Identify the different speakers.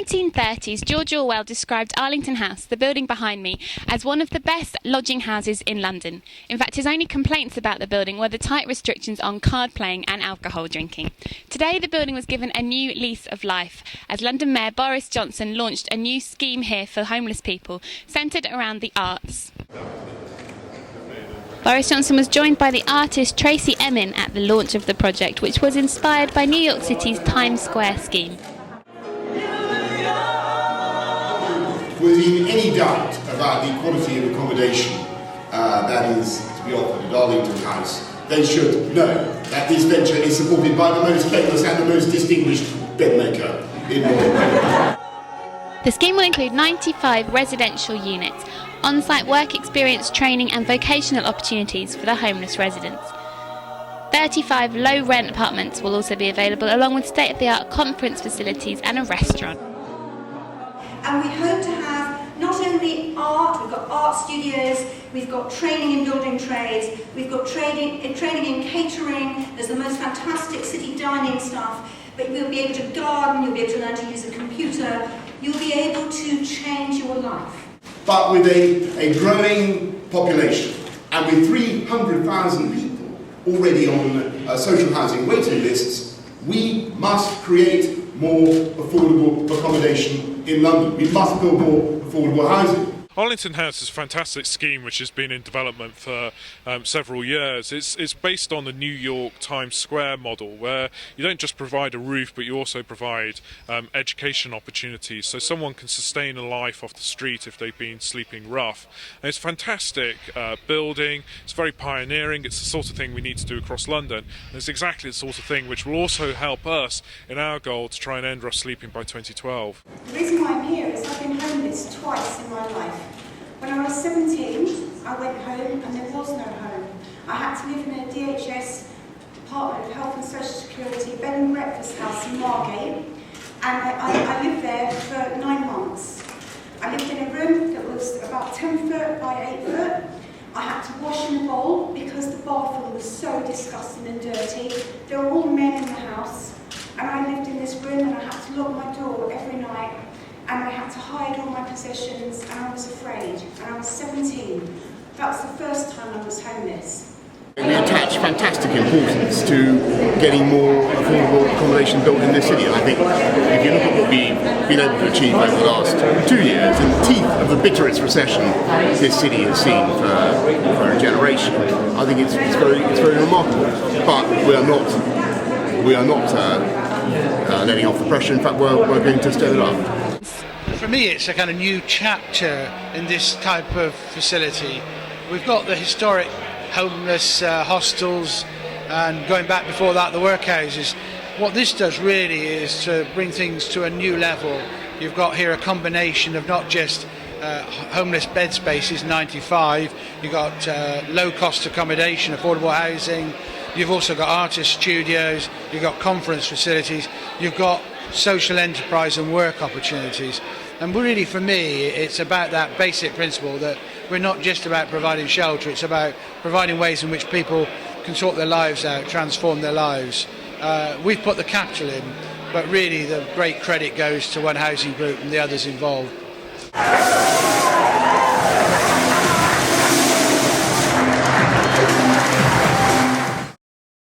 Speaker 1: 1930s, George Orwell described Arlington House, the building behind me, as one of the best lodging houses in London. In fact, his only complaints about the building were the tight restrictions on card playing and alcohol drinking. Today, the building was given a new lease of life, as London Mayor Boris Johnson launched a new scheme here for homeless people, centred around the arts. Boris Johnson was joined by the artist Tracey Emin at the launch of the project, which was inspired by New York City's Times Square scheme.
Speaker 2: Was in any doubt about the quality of accommodation that is to be offered at Arlington House, they should know that this venture is supported by the most famous and the most distinguished bedmaker in London.
Speaker 1: The scheme will include 95 residential units, on-site work experience, training and vocational opportunities for the homeless residents. 35 low-rent apartments will also be available, along with state-of-the-art conference facilities and a restaurant.
Speaker 3: And we hope to have not only art, we've got art studios, we've got training in building trades, we've got training in catering, there's the most fantastic city dining stuff, but you'll be able to garden, you'll be able to learn to use a computer, you'll be able to change your life.
Speaker 2: But with a growing population and with 300,000 people already on social housing waiting lists, we must create more affordable accommodation in London. We must build more affordable housing.
Speaker 4: Arlington House is a fantastic scheme which has been in development for several years. It's based on the New York Times Square model, where you don't just provide a roof but you also provide education opportunities, so someone can sustain a life off the street if they've been sleeping rough. And it's a fantastic building, it's very pioneering, it's the sort of thing we need to do across London, and it's exactly the sort of thing which will also help us in our goal to try and end rough sleeping by 2012.
Speaker 5: The reason why I'm here is I've been homeless twice in my life. When I was 17, I went home and there was no home. I had to live in a DHS Department of Health and Social Security bed and breakfast house in Margate, and I lived there for 9 months. I lived in a room that was about 10 foot by 8 foot. I had to wash in a bowl because the bathroom was so disgusting and dirty. There were all men in the house, and I lived in this room and I had to lock my door every night. And I had to hide all my possessions, and I was afraid, and I was 17. That was the first time I was homeless.
Speaker 2: We attach fantastic importance to getting more affordable accommodation built in this city. And I think if you look at what we've been able to achieve over the last 2 years, in the teeth of the bitterest recession this city has seen for a generation, I think it's very remarkable. But we are not letting off the pressure. In fact, we're going to step it up.
Speaker 6: For me, it's a kind of new chapter in this type of facility. We've got the historic homeless hostels, and going back before that, the workhouses. What this does really is to bring things to a new level. You've got here a combination of not just homeless bed spaces, 95, you've got low-cost accommodation, affordable housing, you've also got artist studios, you've got conference facilities, you've got social enterprise and work opportunities. And really, for me, it's about that basic principle that we're not just about providing shelter, it's about providing ways in which people can sort their lives out, transform their lives. We've put the capital in, but really the great credit goes to One Housing Group and the others involved.